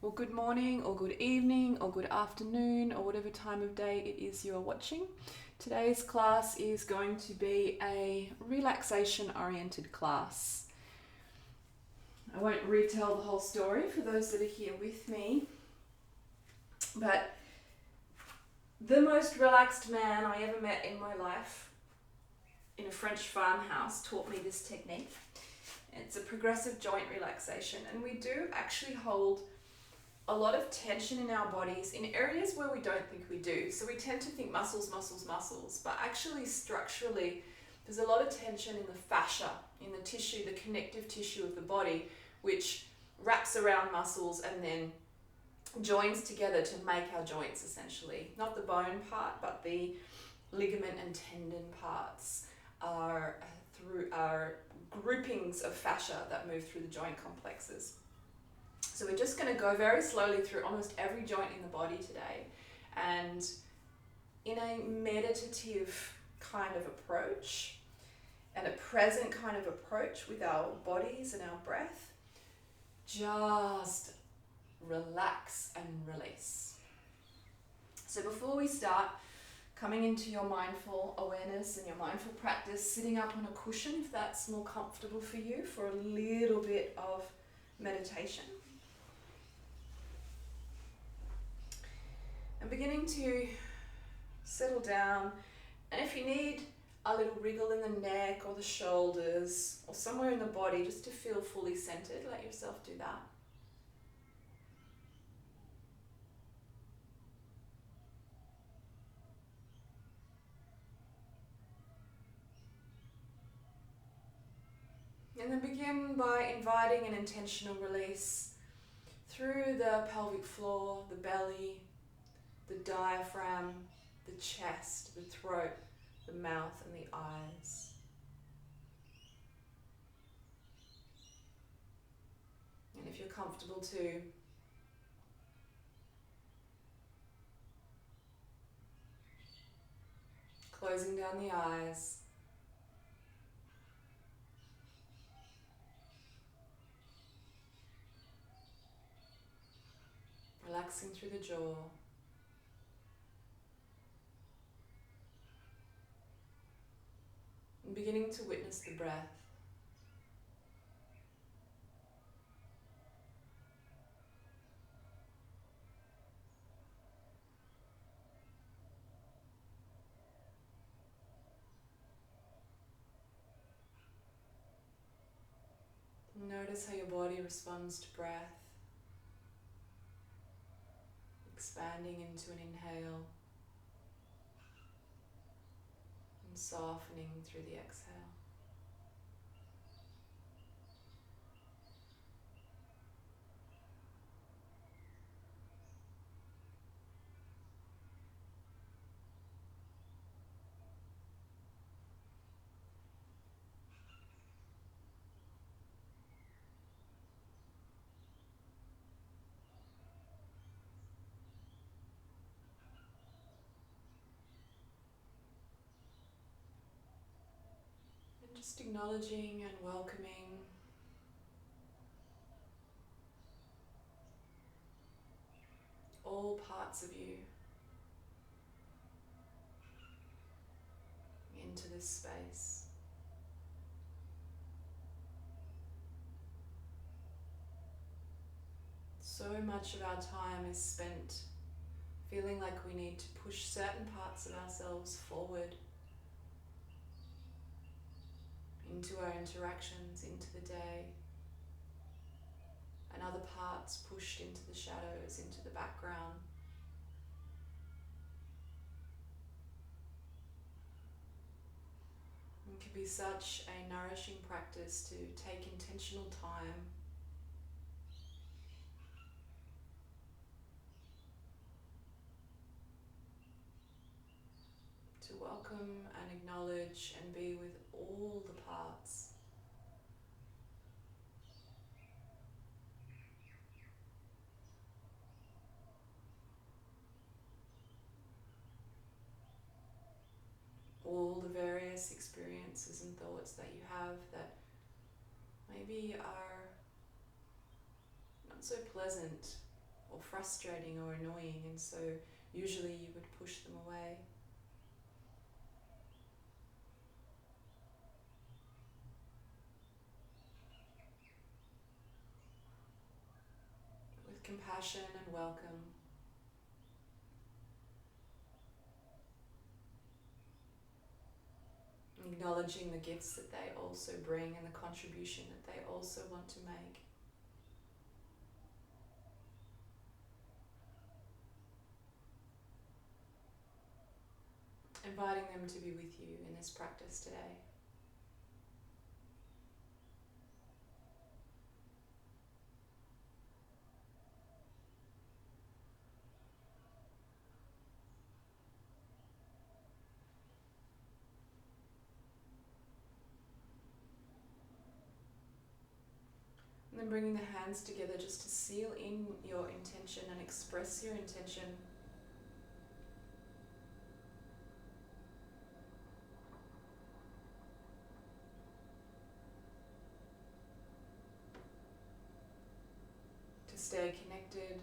Well, good morning or good evening or good afternoon or whatever time of day it is you are watching. Today's class is going to be a relaxation oriented class. I won't retell the whole story for those that are here with me, but the most relaxed man I ever met in my life in a French farmhouse taught me this technique. It's a progressive joint relaxation, and we do actually hold a lot of tension in our bodies in areas where we don't think we do. So we tend to think muscles, muscles, muscles, but actually structurally there's a lot of tension in the fascia, in the tissue, the connective tissue of the body, which wraps around muscles and then joins together to make our joints essentially. Not the bone part, but the ligament and tendon parts are groupings of fascia that move through the joint complexes. So we're just going to go very slowly through almost every joint in the body today, and in a meditative kind of approach and a present kind of approach with our bodies and our breath, just relax and release. So before we start, coming into your mindful awareness and your mindful practice, sitting up on a cushion if that's more comfortable for you, for a little bit of meditation. And beginning to settle down, and if you need a little wriggle in the neck or the shoulders or somewhere in the body just to feel fully centered, let yourself do that. And then begin by inviting an intentional release through the pelvic floor, the belly, the diaphragm, the chest, the throat, the mouth and the eyes. And if you're comfortable to closing down the eyes, relaxing through the jaw, and beginning to witness the breath. Notice how your body responds to breath, expanding into an inhale and softening through the exhale. And just acknowledging and welcoming all parts of you into this space. So much of our time is spent feeling like we need to push certain parts of ourselves forward into our interactions, into the day, and other parts pushed into the shadows, into the background. It can be such a nourishing practice to take intentional time to welcome and acknowledge and be with all the parts. All the various experiences and thoughts that you have that maybe are not so pleasant or frustrating or annoying, and so usually you would push them away. With compassion and welcome. Acknowledging the gifts that they also bring and the contribution that they also want to make. Inviting them to be with you in this practice today. And then bringing the hands together just to seal in your intention and express your intention. To stay connected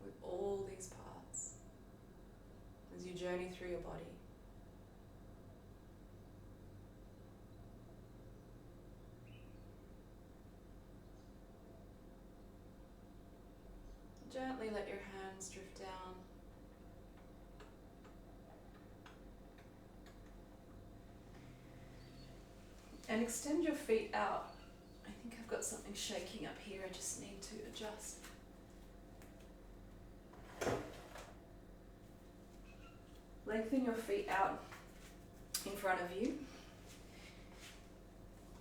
with all these parts as you journey through your body. Gently let your hands drift down. And extend your feet out. I think I've got something shaking up here. I just need to adjust. Lengthen your feet out in front of you.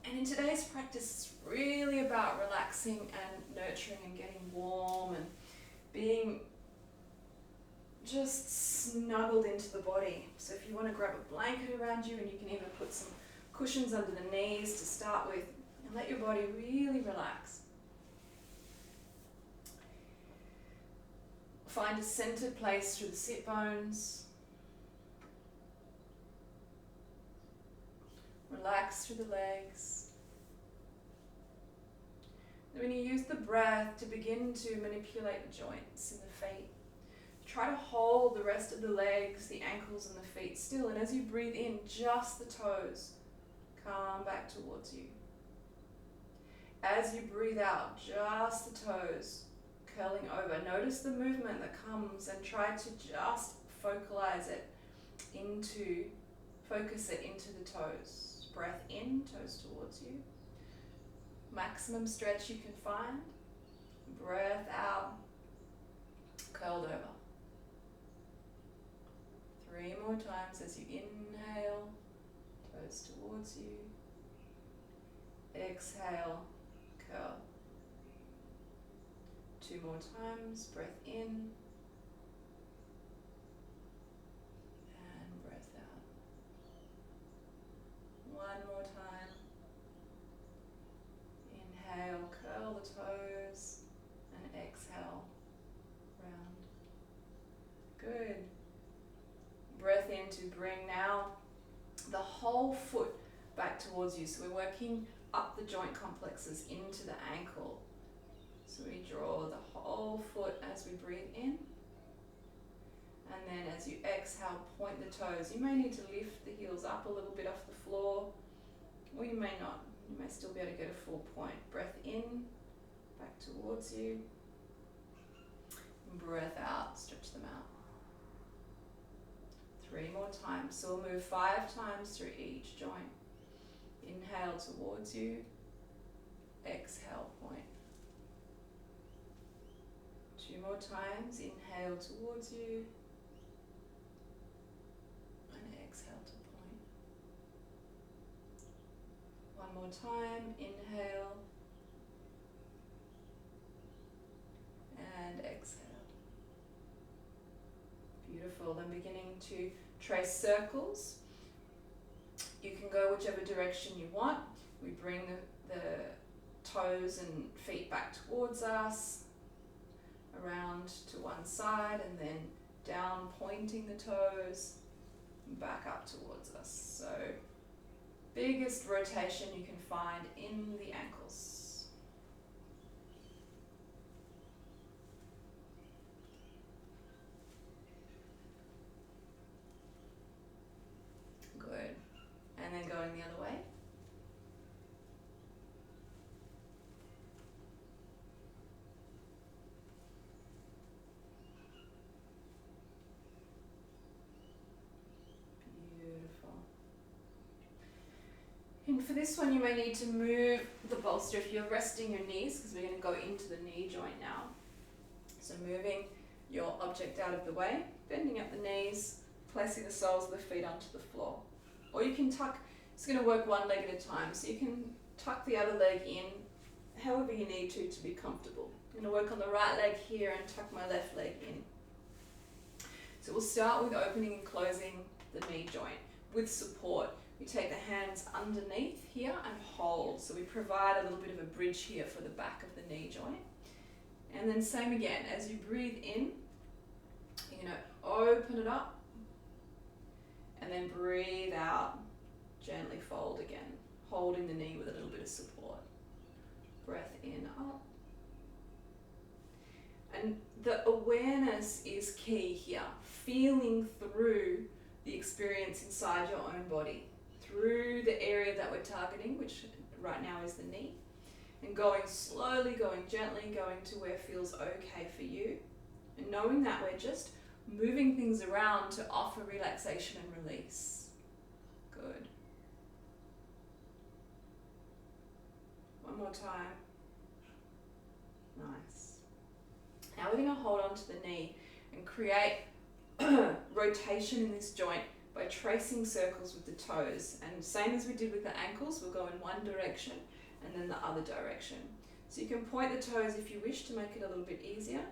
And in today's practice, it's really about relaxing and nurturing and getting warm and being just snuggled into the body. So if you want to grab a blanket around you, and you can even put some cushions under the knees to start with, and let your body really relax. Find a centered place through the sit bones. Relax through the legs. Then when you use the breath to begin to manipulate the joints in the feet, try to hold the rest of the legs, the ankles and the feet still. And as you breathe in, just the toes come back towards you. As you breathe out, just the toes curling over. Notice the movement that comes and try to just focus it into the toes. Breath in, toes towards you. Maximum stretch you can find. Breath out, curled over. 3 more times as you inhale, toes towards you. Exhale, curl. 2 more times, breath in. And breath out. 1 more time. Inhale, curl the toes, and exhale, round. Good. Breath in to bring now the whole foot back towards you. So we're working up the joint complexes into the ankle. So we draw the whole foot as we breathe in. And then as you exhale, point the toes. You may need to lift the heels up a little bit off the floor, or you may not. You may still be able to get a full point. Breath in, back towards you. Breath out, stretch them out. 3 more times. So we'll move 5 times through each joint. Inhale towards you. Exhale, point. 2 more times. Inhale towards you. And exhale to point. 1 more time. Inhale. And exhale. Beautiful. Then beginning to trace circles. You can go whichever direction you want. We bring the toes and feet back towards us, around to one side, and then down, pointing the toes, and back up towards us. So biggest rotation you can find in the ankles. And for this one, you may need to move the bolster if you're resting your knees, because we're going to go into the knee joint now. So moving your object out of the way, bending up the knees, placing the soles of the feet onto the floor. Or you can tuck, it's going to work one leg at a time, so you can tuck the other leg in however you need to be comfortable. I'm going to work on the right leg here and tuck my left leg in. So we'll start with opening and closing the knee joint with support. We take the hands underneath here and hold. So we provide a little bit of a bridge here for the back of the knee joint. And then same again, as you breathe in, you're going to open it up and then breathe out, gently fold again, holding the knee with a little bit of support. Breath in, up. And the awareness is key here, feeling through the experience inside your own body, through the area that we're targeting, which right now is the knee, and going slowly, going gently, going to where feels okay for you, and knowing that we're just moving things around to offer relaxation and release. Good. One more time. Nice. Now we're going to hold on to the knee and create rotation in this joint by tracing circles with the toes. And same as we did with the ankles, we'll go in one direction and then the other direction. So you can point the toes if you wish to make it a little bit easier.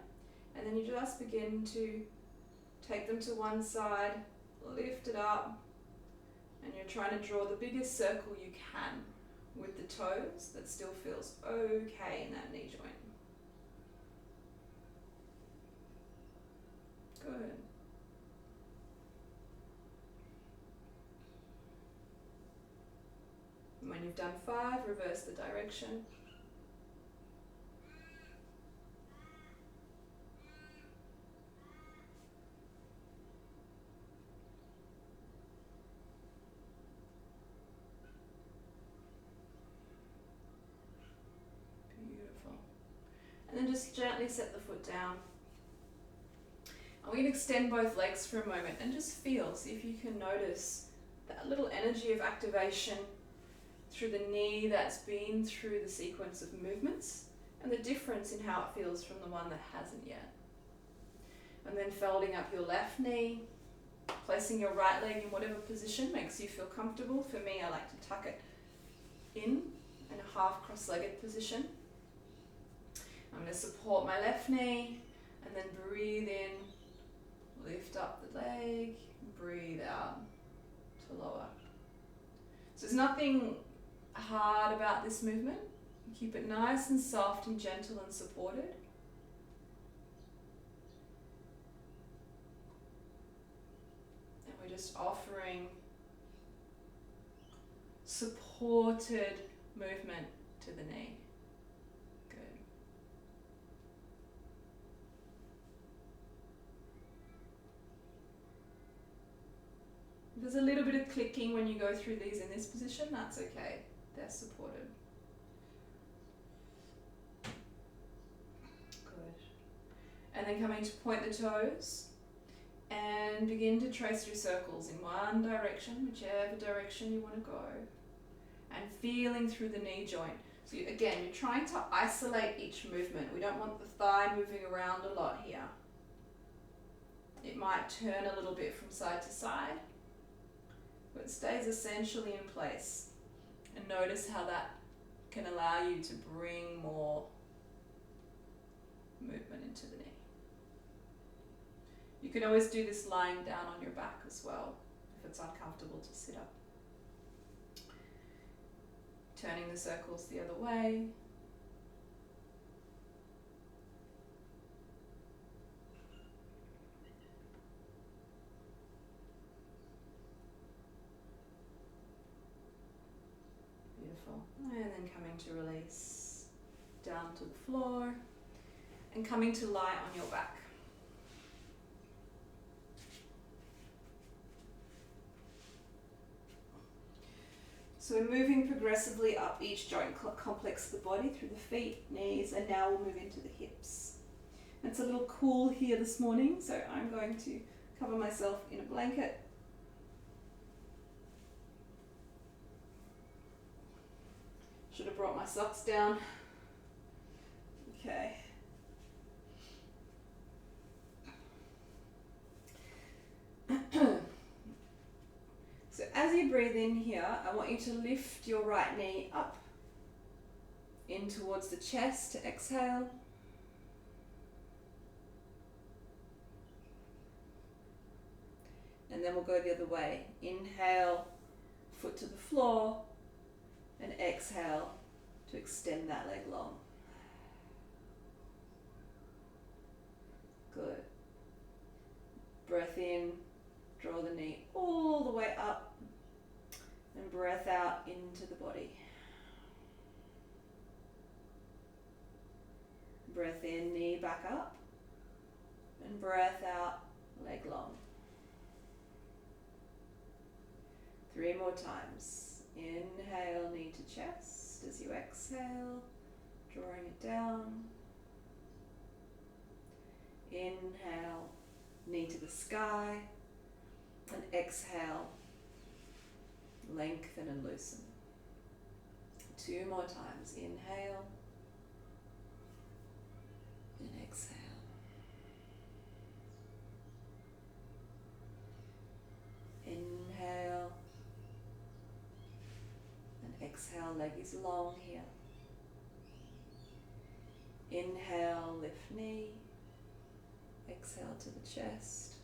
And then you just begin to take them to one side, lift it up, and you're trying to draw the biggest circle you can with the toes that still feels okay in that knee joint. Good. And when you've done 5, reverse the direction. Beautiful. And then just gently set the foot down. I'm going to extend both legs for a moment and just feel, see if you can notice that little energy of activation through the knee that's been through the sequence of movements, and the difference in how it feels from the one that hasn't yet. And then folding up your left knee, placing your right leg in whatever position makes you feel comfortable. For me, I like to tuck it in a half cross-legged position. I'm going to support my left knee and then breathe in, lift up the leg, breathe out to lower. So there's nothing hard about this movement. Keep it nice and soft and gentle and supported. And we're just offering supported movement to the knee. Good. There's a little bit of clicking when you go through these in this position, that's okay. They're supported. Good. And then coming to point the toes and begin to trace your circles in one direction, whichever direction you want to go, and feeling through the knee joint. So again, you're trying to isolate each movement. We don't want the thigh moving around a lot here. It might turn a little bit from side to side, but it stays essentially in place. And notice how that can allow you to bring more movement into the knee. You can always do this lying down on your back as well, if it's uncomfortable to sit up. Turning the circles the other way. Beautiful. And then coming to release down to the floor and coming to lie on your back. So we're moving progressively up each joint complex of the body through the feet, knees, and now we'll move into the hips. It's a little cool here this morning, so I'm going to cover myself in a blanket. have brought my socks down. Okay. So as you breathe in here, I want you to lift your right knee up in towards the chest to exhale. And then we'll go the other way. Inhale, foot to the floor, and exhale to extend that leg long. Good. Breath in, draw the knee all the way up, and breath out into the body. Breath in, knee back up, and breath out, leg long. 3 more times. Inhale, knee to chest. As you exhale, drawing it down. Inhale, knee to the sky. And exhale, lengthen and loosen. 2 more times. Inhale. And exhale. Inhale. And exhale, leg is long here. Inhale, lift knee. Exhale to the chest.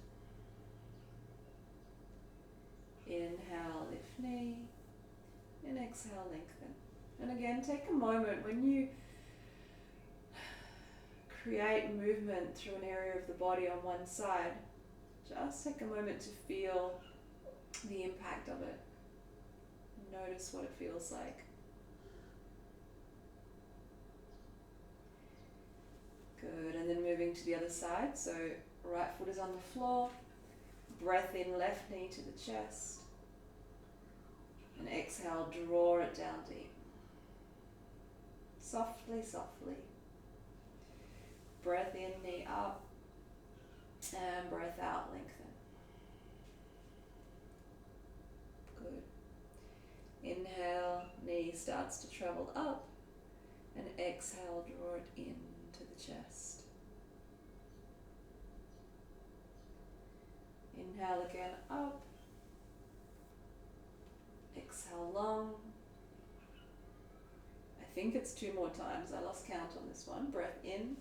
Inhale, lift knee. And exhale, lengthen. And again, take a moment when you create movement through an area of the body on one side. Just take a moment to feel the impact of it. Notice what it feels like. Good, and then moving to the other side. So right foot is on the floor. Breath in, left knee to the chest. And exhale, draw it down deep. Softly, softly. Breath in, knee up. And breath out, lengthen. Good. Inhale, knee starts to travel up. And exhale, draw it into the chest. Inhale again, up. Exhale, long. I think it's 2 more times. I lost count on this one. Breath in.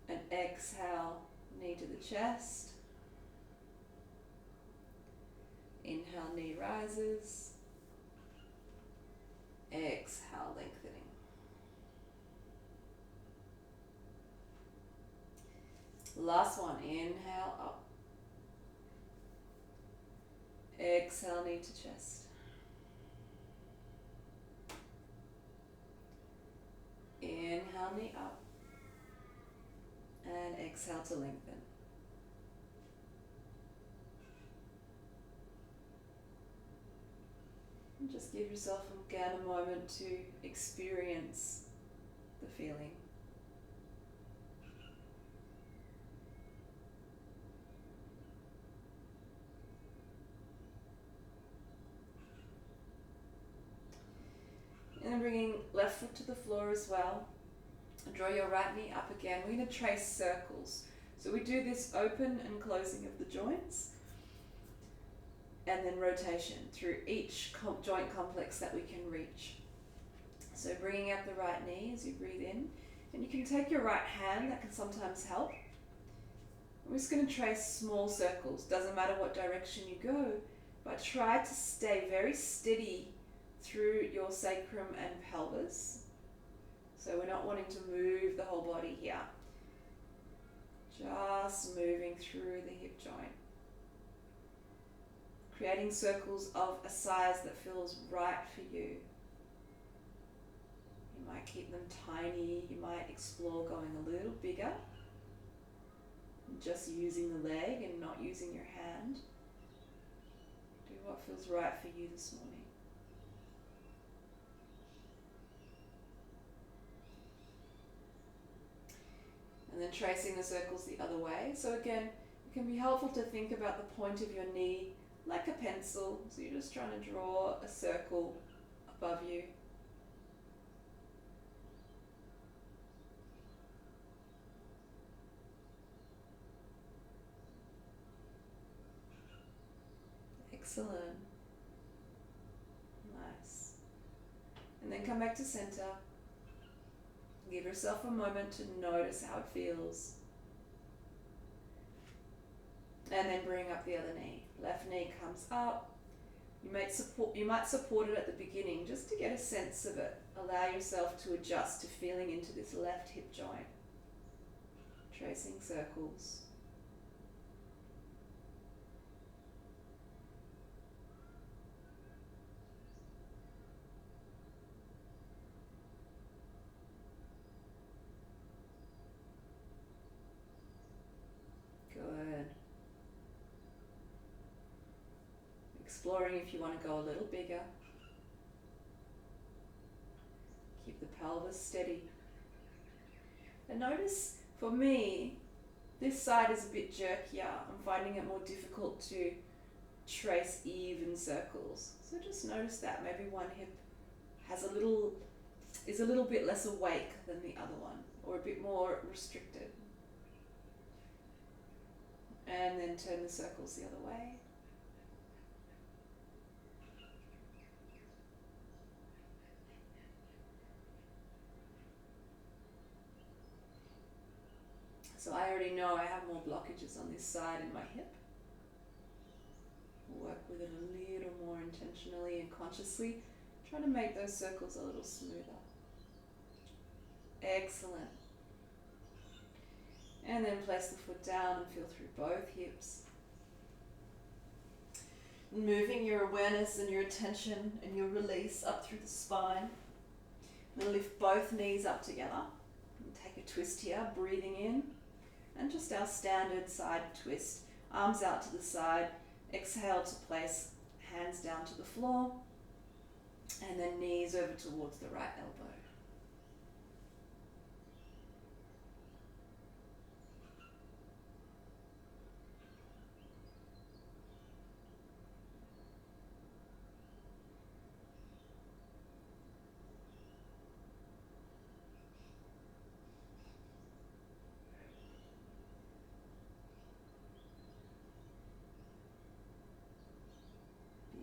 And exhale, knee to the chest. Inhale, knee rises. Exhale, lengthening. Last one, inhale, up. Exhale, knee to chest. Inhale, knee up. And exhale to lengthen. And just give yourself again a moment to experience the feeling. And then bringing left foot to the floor as well. And draw your right knee up again. We're going to trace circles. So we do this open and closing of the joints. And then rotation through each joint complex that we can reach. So bringing up the right knee as you breathe in. And you can take your right hand, that can sometimes help. I'm just going to trace small circles. Doesn't matter what direction you go, but try to stay very steady through your sacrum and pelvis. So we're not wanting to move the whole body here. Just moving through the hip joint. Creating circles of a size that feels right for you. You might keep them tiny. You might explore going a little bigger. Just using the leg and not using your hand. Do what feels right for you this morning. And then tracing the circles the other way. So again, it can be helpful to think about the point of your knee like a pencil. So you're just trying to draw a circle above you. Excellent. Nice. And then come back to center. Give yourself a moment to notice how it feels. And then bring up the other knee. Left knee comes up. You might support it at the beginning just to get a sense of it. Allow yourself to adjust to feeling into this left hip joint. Tracing circles. Good. Exploring if you want to go a little bigger. Keep the pelvis steady. And notice, for me, this side is a bit jerkier. I'm finding it more difficult to trace even circles. So just notice that. Maybe one hip is a little bit less awake than the other one, or a bit more restricted. And then turn the circles the other way. So I already know I have more blockages on this side in my hip. We'll work with it a little more intentionally and consciously. Try to make those circles a little smoother. Excellent. And then place the foot down and feel through both hips. Moving your awareness and your attention and your release up through the spine. And lift both knees up together. And take a twist here, breathing in. And just our standard side twist. Arms out to the side. Exhale to place hands down to the floor. And then knees over towards the right elbow.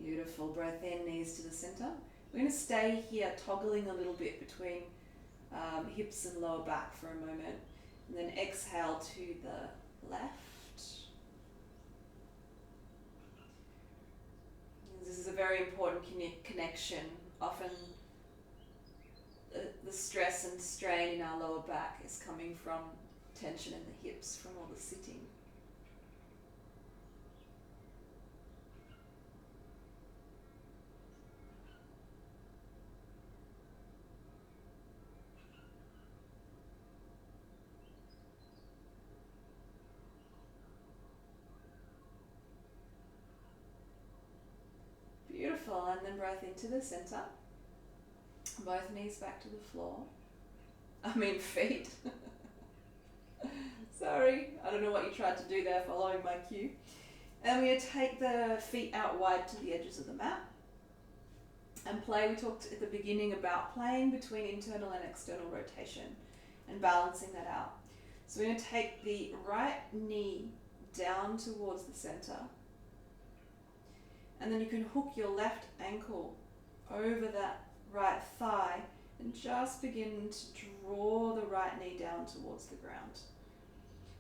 Beautiful. Breath in, knees to the center. We're going to stay here, toggling a little bit between hips and lower back for a moment. And then exhale to the left. This is a very important connection. Often the stress and strain in our lower back is coming from tension in the hips from all the sitting. Beautiful, and then breath into the center. Both knees back to the floor. Feet. Sorry, I don't know what you tried to do there following my cue. And we're going to take the feet out wide to the edges of the mat. And play, we talked at the beginning about playing between internal and external rotation and balancing that out. So we're going to take the right knee down towards the center. And then you can hook your left ankle over that right thigh and just begin to draw the right knee down towards the ground.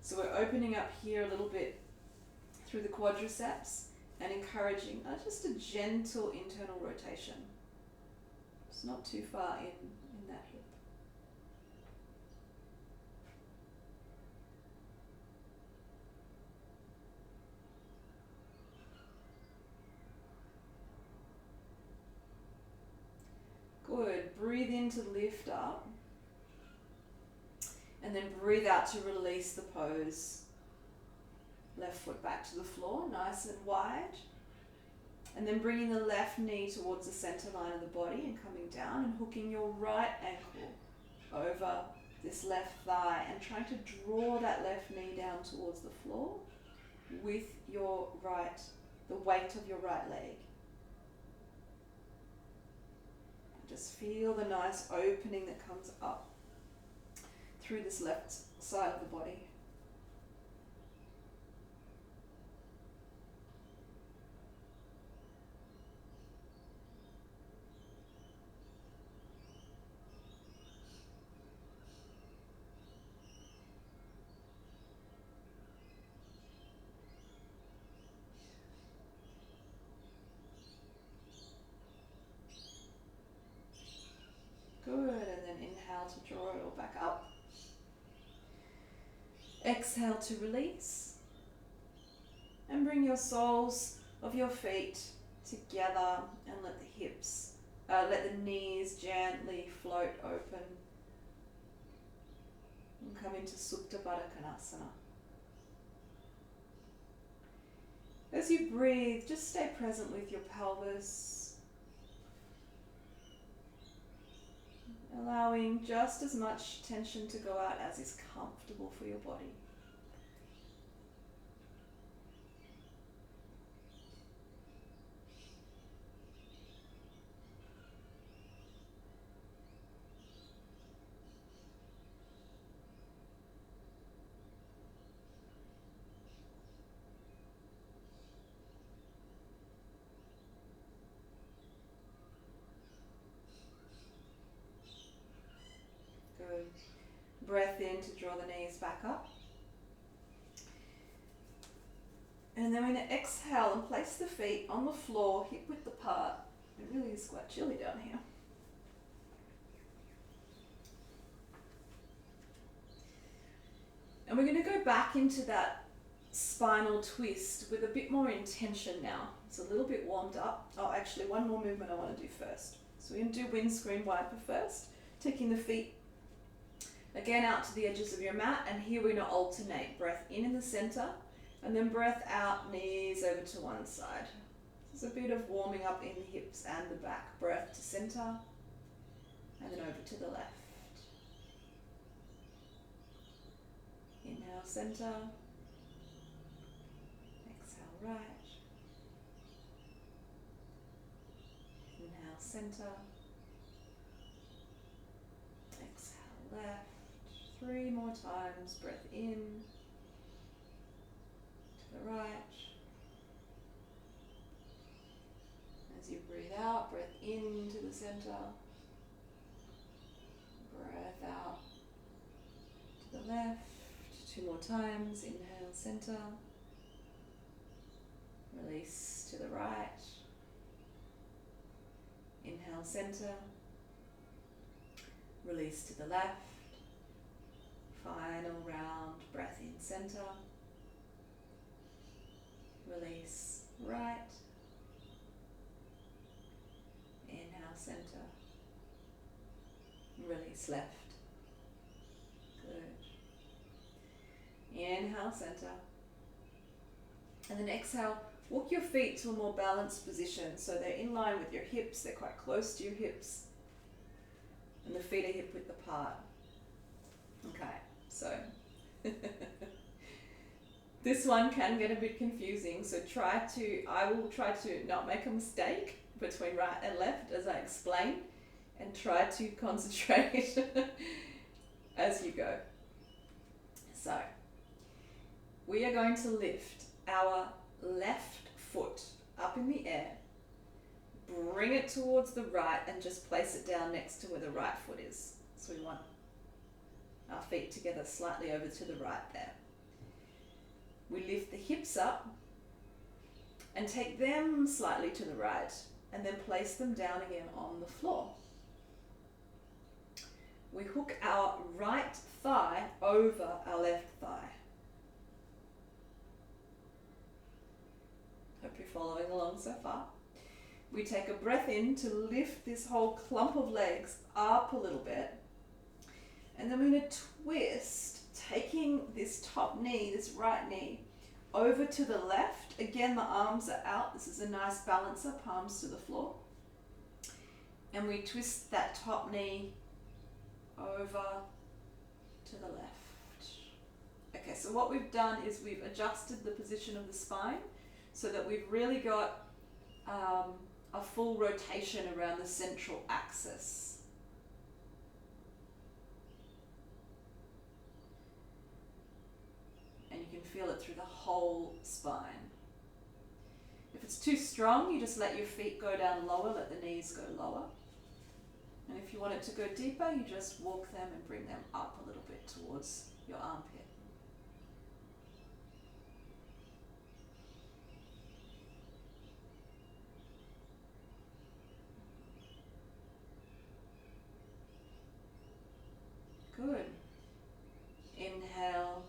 So we're opening up here a little bit through the quadriceps and encouraging just a gentle internal rotation. It's not too far in that hip. Good. Breathe in to lift up. And then breathe out to release the pose. Left foot back to the floor, nice and wide. And then bringing the left knee towards the center line of the body and coming down and hooking your right ankle over this left thigh and trying to draw that left knee down towards the floor with your the weight of your right leg. Just feel the nice opening that comes up through this left side of the body. Good, and then inhale to draw it all back up. Exhale to release. And bring your soles of your feet together and let the knees gently float open. And come into Supta Baddha Konasana. As you breathe, just stay present with your pelvis, allowing just as much tension to go out as is comfortable for your body. Good. Breath in to draw the knees back up. And then we're going to exhale and place the feet on the floor, hip width apart. It really is quite chilly down here. And we're going to go back into that spinal twist with a bit more intention now. It's a little bit warmed up. Oh, actually, one more movement I want to do first. So we're going to do Windscreen Wiper first, taking the feet again out to the edges of your mat, and here we're going to alternate. Breath in the center, and then breath out, knees over to one side. There's a bit of warming up in the hips and the back. Breath to center, and then over to the left. Inhale, center. Exhale, right. Inhale, center. Exhale, left. 3 more times. Breath in to the right. As you breathe out, breath into the center. Breath out to the left. 2 more times. Inhale, center. Release to the right. Inhale, center. Release to the left. Final round. Breath in, center. Release right. Inhale, center. Release left. Good. Inhale, center. And then exhale, walk your feet to a more balanced position. So they're in line with your hips, they're quite close to your hips. And the feet are hip width apart. Okay, so this one can get a bit confusing. So I will try to not make a mistake between right and left as I explain, and try to concentrate as you go. So we are going to lift our left foot up in the air, bring it towards the right, and just place it down next to where the right foot is. So we want our feet together slightly over to the right there. We lift the hips up and take them slightly to the right, and then place them down again on the floor. We hook our right thigh over our left thigh. Hope you're following along so far. We take a breath in to lift this whole clump of legs up a little bit. And then we're going to twist, taking this top knee, this right knee, over to the left. Again, the arms are out. This is a nice balancer, palms to the floor. And we twist that top knee over to the left. Okay, so what we've done is we've adjusted the position of the spine so that we've really got a a full rotation around the central axis. And you can feel it through the whole spine. If it's too strong, you just let your feet go down lower, let the knees go lower. And if you want it to go deeper, you just walk them and bring them up a little bit towards your armpit. Good. Inhale,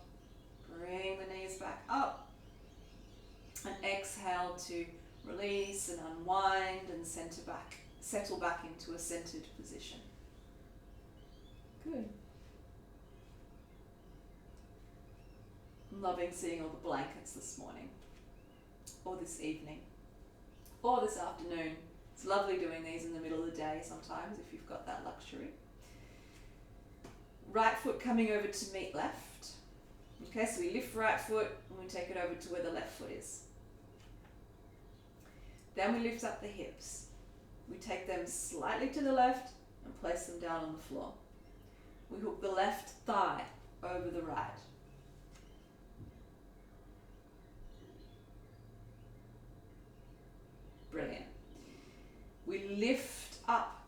bring the knees back up. And exhale to release and unwind and settle back into a centered position. Good. I'm loving seeing all the blankets this morning, or this evening, or this afternoon. It's lovely doing these in the middle of the day sometimes if you've got that luxury. Right foot coming over to meet left. Okay, so we lift right foot and we take it over to where the left foot is. Then we lift up the hips. We take them slightly to the left and place them down on the floor. We hook the left thigh over the right. Brilliant. We lift up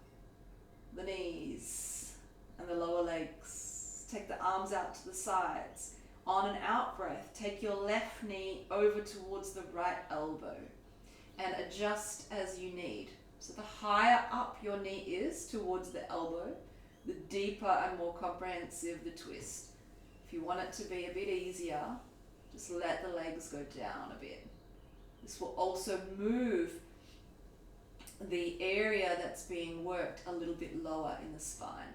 the knees and the lower legs. Take the arms out to the sides. On an out breath, take your left knee over towards the right elbow and adjust as you need. So the higher up your knee is towards the elbow, the deeper and more comprehensive the twist. If you want it to be a bit easier, just let the legs go down a bit. This will also move the area that's being worked a little bit lower in the spine.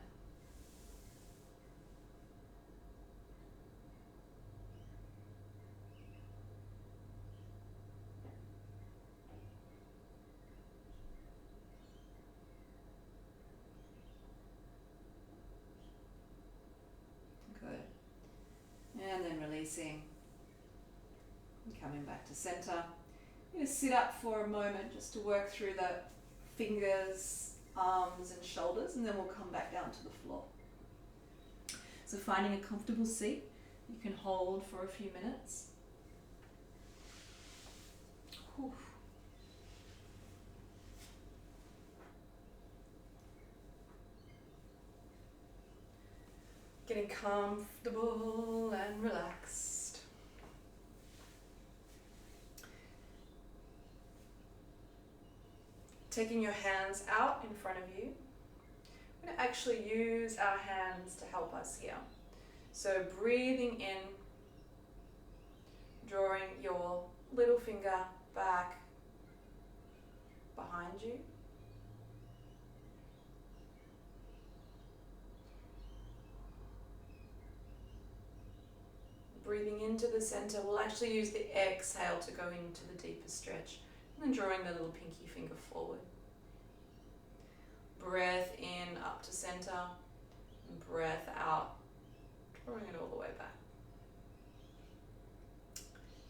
And then releasing and coming back to center. I'm going to sit up for a moment just to work through the fingers, arms and shoulders, and then we'll come back down to the floor. So finding a comfortable seat you can hold for a few minutes. Whew. Getting comfortable and relaxed. Taking your hands out in front of you. We're going to actually use our hands to help us here. So breathing in, drawing your little finger back behind you. Breathing into the center, we'll actually use the exhale to go into the deeper stretch. And then drawing the little pinky finger forward. Breath in up to center. And breath out, drawing it all the way back.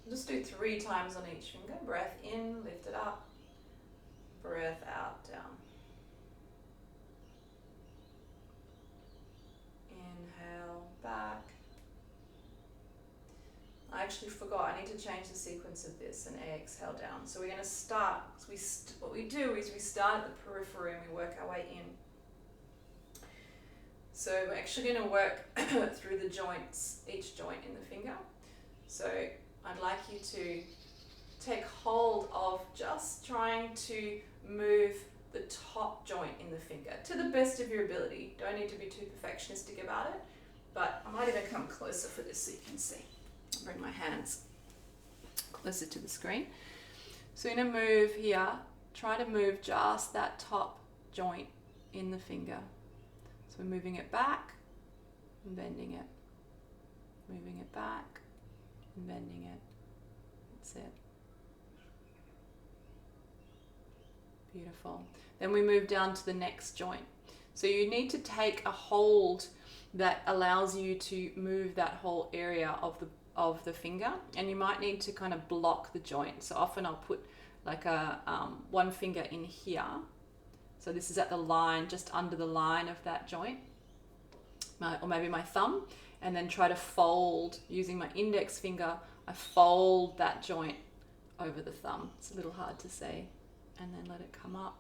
Just do 3 times on each finger. Breath in, lift it up. Breath out, down. Inhale, back. I actually forgot, I need to change the sequence of this and exhale down. So we're going to start, what we do is we start at the periphery and we work our way in. So we're actually going to work through the joints, each joint in the finger. So I'd like you to take hold of just trying to move the top joint in the finger to the best of your ability. Don't need to be too perfectionistic about it, but I might even come closer for this so you can see. Bring my hands closer to the screen. So I'm going to move here, try to move just that top joint in the finger. So we're moving it back and bending it. Moving it back and bending it. That's it. Beautiful. Then we move down to the next joint. So you need to take a hold that allows you to move that whole area of the finger, and you might need to kind of block the joint. So often I'll put like a one finger in here. So this is at the line, just under the line of that joint, or maybe my thumb, and then try to fold using my index finger. I fold that joint over the thumb. It's a little hard to see. And then let it come up.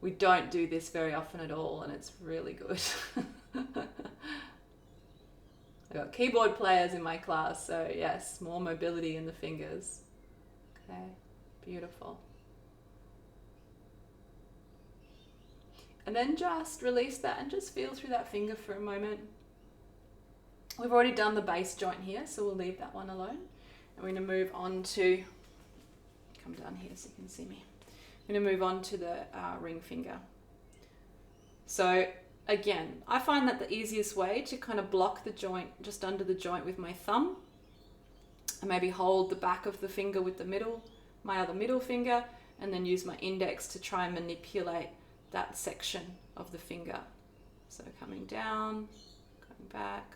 We don't do this very often at all, and it's really good. I've got keyboard players in my class, so yes, more mobility in the fingers. Okay, beautiful. And then just release that and just feel through that finger for a moment. We've already done the base joint here, so we'll leave that one alone. And we're going to move on to, come down here so you can see me. I'm going to move on to the ring finger. So again, I find that the easiest way to kind of block the joint just under the joint with my thumb, and maybe hold the back of the finger with the middle, my other middle finger, and then use my index to try and manipulate that section of the finger. So coming down, going back.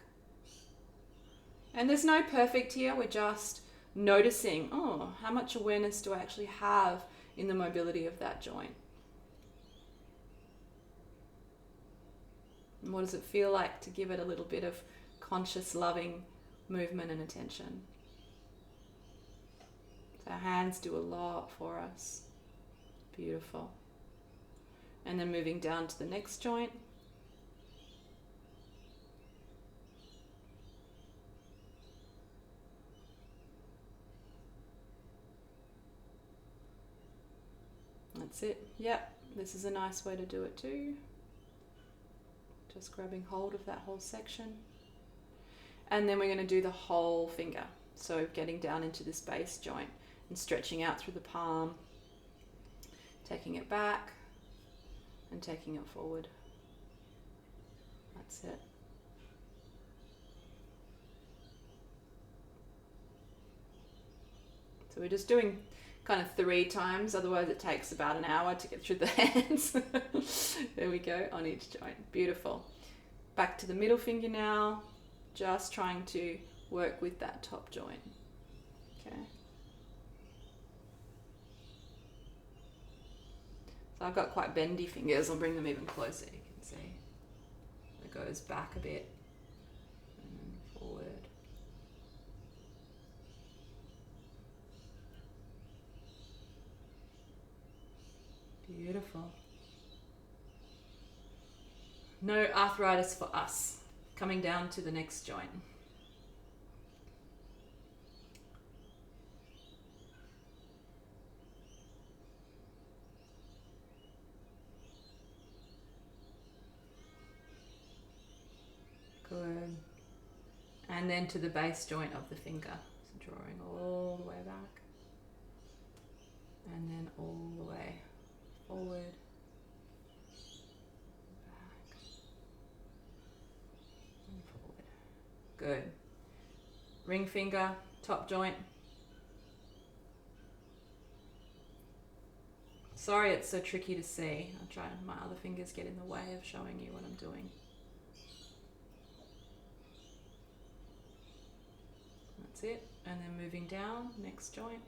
And there's no perfect here, we're just noticing, oh, how much awareness do I actually have in the mobility of that joint? And what does it feel like to give it a little bit of conscious, loving movement and attention? So our hands do a lot for us. Beautiful. And then moving down to the next joint. That's it. Yep, this is a nice way to do it too. Just grabbing hold of that whole section. And then we're going to do the whole finger. So getting down into this base joint and stretching out through the palm, taking it back and taking it forward. That's it. So we're just doing kind of 3 times, otherwise it takes about an hour to get through the hands. There we go, on each joint. Beautiful. Back to the middle finger now, just trying to work with that top joint. Okay. So I've got quite bendy fingers. I'll bring them even closer, you can see. It goes back a bit and then forward. Beautiful. No arthritis for us. Coming down to the next joint. Good. And then to the base joint of the finger. So drawing all the way back. And then all the way forward. Back. And forward. Good. Ring finger, top joint. Sorry it's so tricky to see. I'll try, my other fingers get in the way of showing you what I'm doing. That's it. And then moving down, next joint.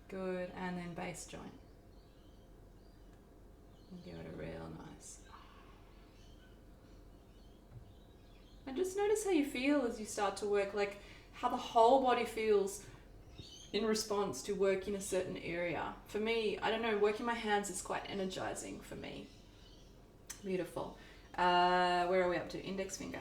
Good, and then base joint. And give it a real nice. And just notice how you feel as you start to work, like how the whole body feels in response to work in a certain area. For me, I don't know, working my hands is quite energizing for me. Beautiful. Where are we up to? Index finger.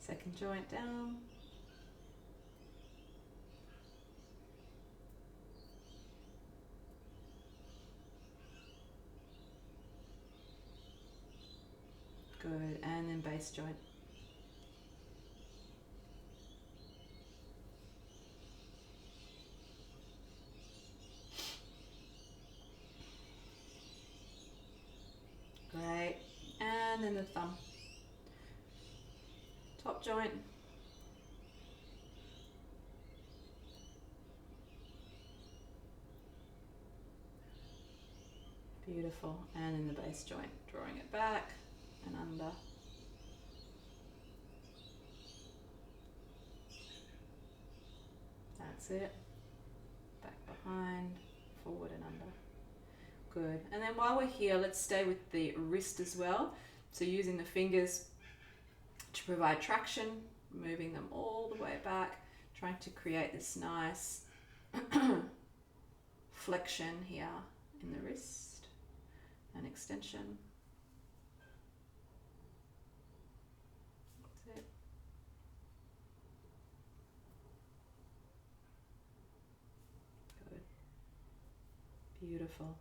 Second joint down. Good, and then base joint. Great, and then the thumb. Top joint. Beautiful. And in the base joint, drawing it back and under. That's it. Back behind, forward and under. Good. And then while we're here, let's stay with the wrist as well. So using the fingers to provide traction, moving them all the way back, trying to create this nice flexion here in the wrist and extension. That's it. Good. Beautiful.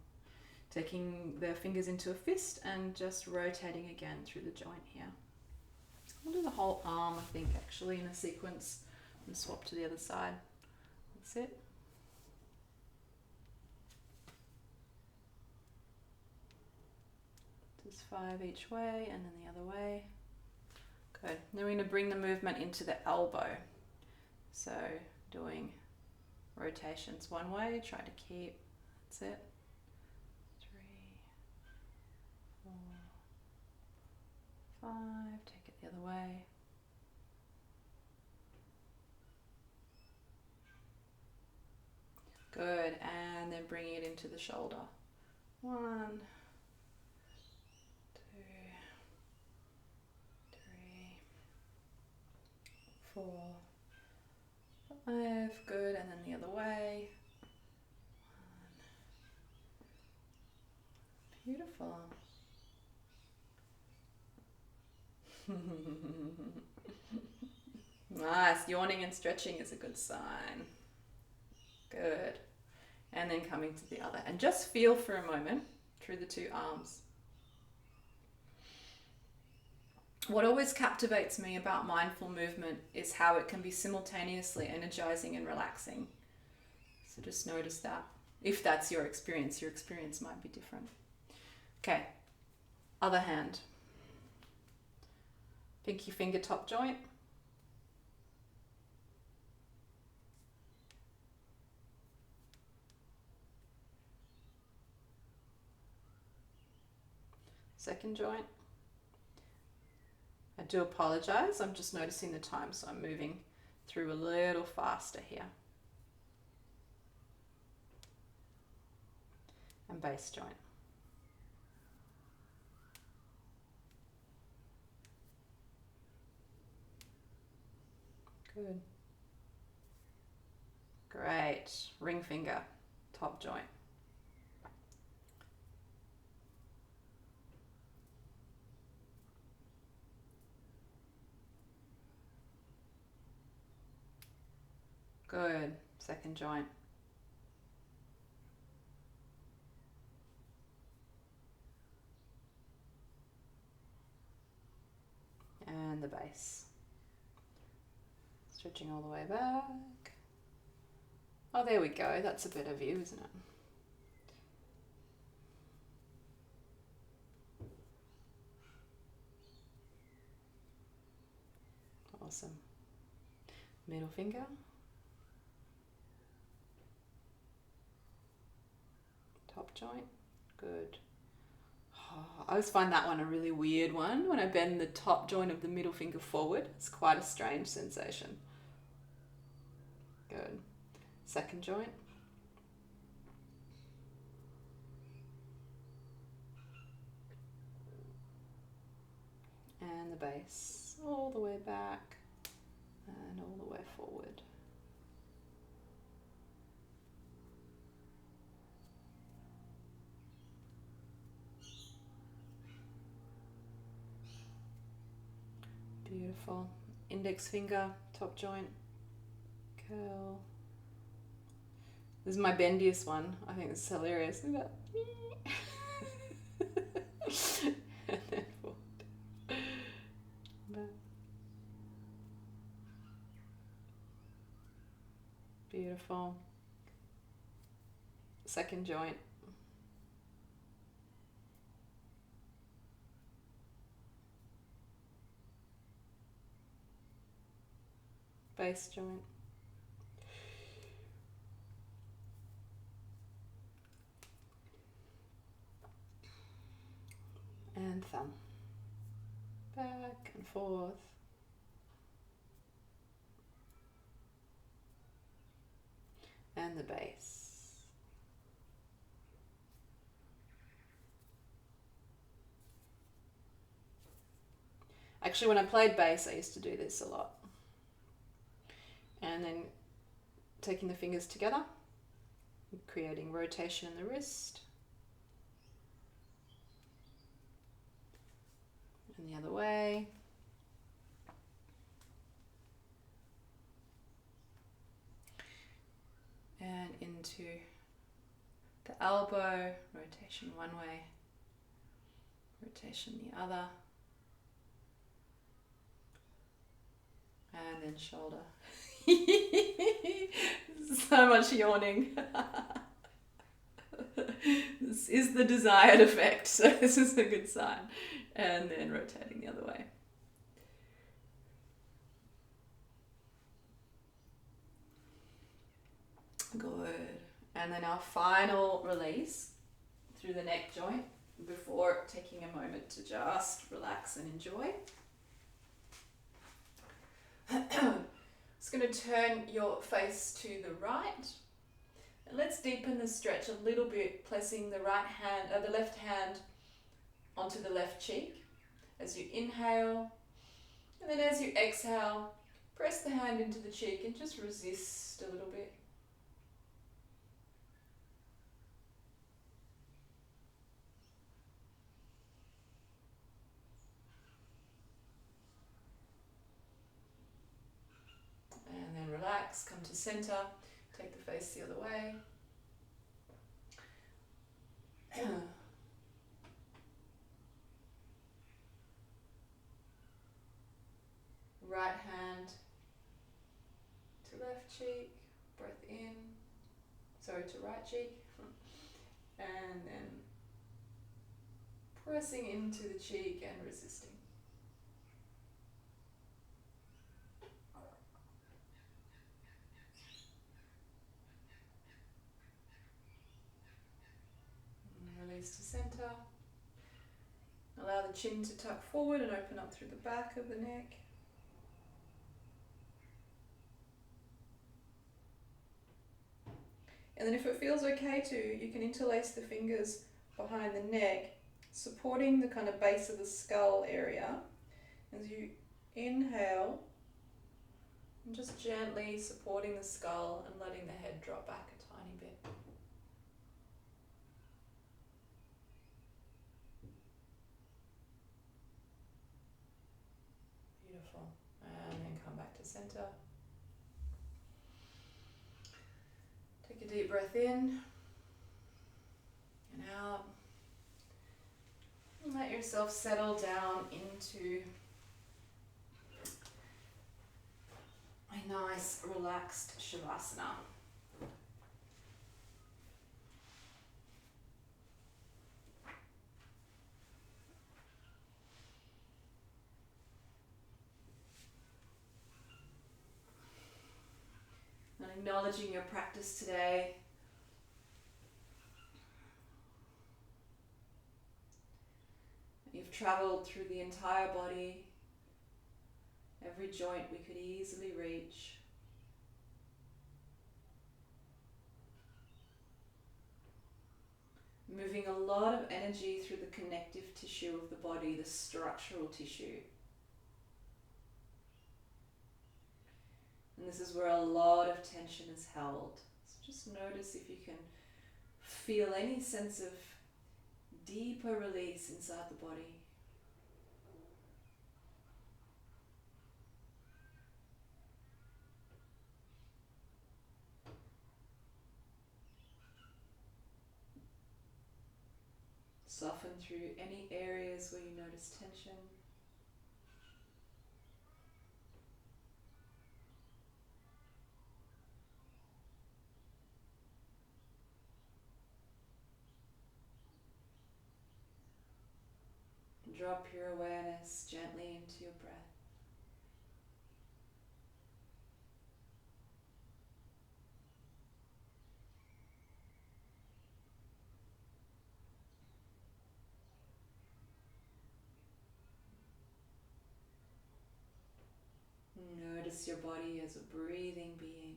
Taking the fingers into a fist and just rotating again through the joint here. We'll do the whole arm, I think, actually, in a sequence, and swap to the other side. That's it. Just 5 each way and then the other way. Good. Then we're going to bring the movement into the elbow. So doing rotations one way, try to keep, that's it. 3, 4, 5, take it the other way. Good, and then bringing it into the shoulder. 1, 2, 3, 4, 5, good, and then the other way. 1. Beautiful. Nice, yawning and stretching is a good sign. Good. And then coming to the other. And just feel for a moment through the two arms. What always captivates me about mindful movement is how it can be simultaneously energizing and relaxing. So just notice that. If that's your experience might be different. Okay, other hand. Pinky finger top joint. Second joint. I do apologize, I'm just noticing the time, so I'm moving through a little faster here. And base joint. Good. Great. Ring finger, top joint. Good. Second joint. And the base. Stretching all the way back. Oh, there we go. That's a better view, isn't it? Awesome. Middle finger. Top joint. Good. Oh, I always find that one a really weird one. When I bend the top joint of the middle finger forward, it's quite a strange sensation. Good. Second joint. And the base all the way back and all the way forward. Beautiful. Index finger, top joint, curl. This is my bendiest one. I think this is hilarious. Look at that. And then forward. Back. Beautiful. Second joint. base joint. And thumb. Back and forth. And the base. Actually, when I played bass, I used to do this a lot. And then taking the fingers together, creating rotation in the wrist. And the other way. And into the elbow, rotation one way, rotation the other. And then shoulder. So much yawning. This is the desired effect, so this is a good sign. And then rotating the other way. Good. And then our final release through the neck joint before taking a moment to just relax and enjoy. It's going to turn your face to the right. And let's deepen the stretch a little bit, placing the left hand onto the left cheek as you inhale. And then as you exhale, press the hand into the cheek and just resist a little bit. And then relax, come to center, take the face the other way. Right hand to left cheek, breath in, to right cheek, and then pressing into the cheek and resisting. And release to center. Allow the chin to tuck forward and open up through the back of the neck. And then if it feels okay to, you can interlace the fingers behind the neck, supporting the kind of base of the skull area. As you inhale, and just gently supporting the skull and letting the head drop back a tiny bit. Beautiful. And then come back to center. Take a deep breath in and out. And let yourself settle down into a nice relaxed Shavasana. And acknowledging your practice today. You've traveled through the entire body, every joint we could easily reach. Moving a lot of energy through the connective tissue of the body, the structural tissue. And this is where a lot of tension is held. So just notice if you can feel any sense of deeper release inside the body. Soften through any areas where you notice tension. Drop your awareness gently into your breath. Notice your body as a breathing being.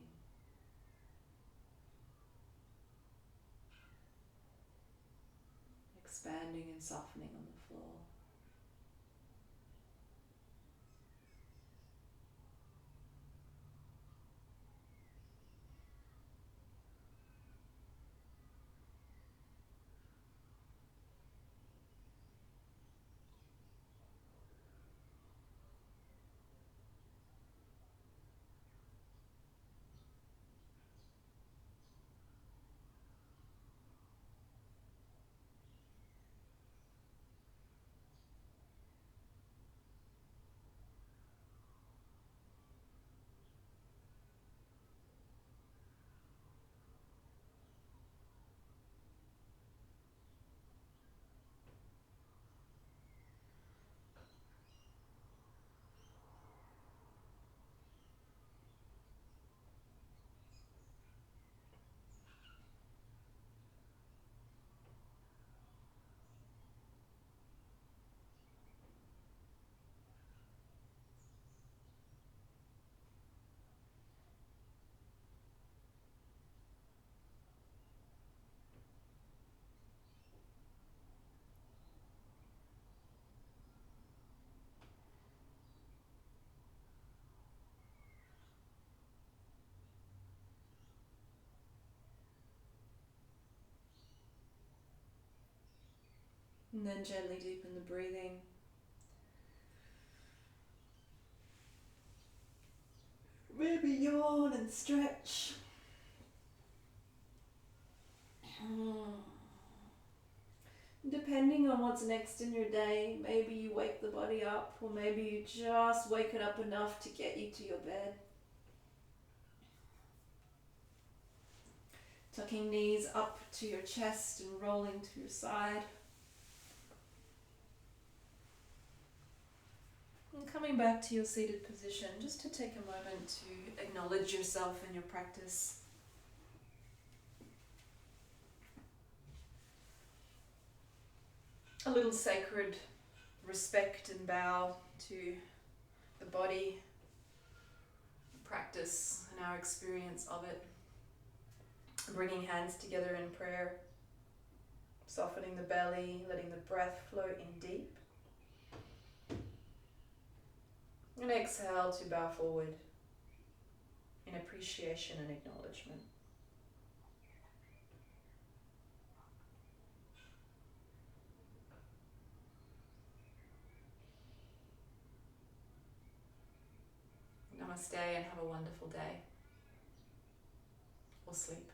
Expanding and softening on the floor. And then gently deepen the breathing. Maybe yawn and stretch. Depending on what's next in your day, maybe you wake the body up, or maybe you just wake it up enough to get you to your bed. Tucking knees up to your chest and rolling to your side. And coming back to your seated position, just to take a moment to acknowledge yourself and your practice. A little sacred respect and bow to the body, practice, and our experience of it. Bringing hands together in prayer, softening the belly, letting the breath flow in deep. And exhale to bow forward in appreciation and acknowledgement. Namaste and have a wonderful day or sleep.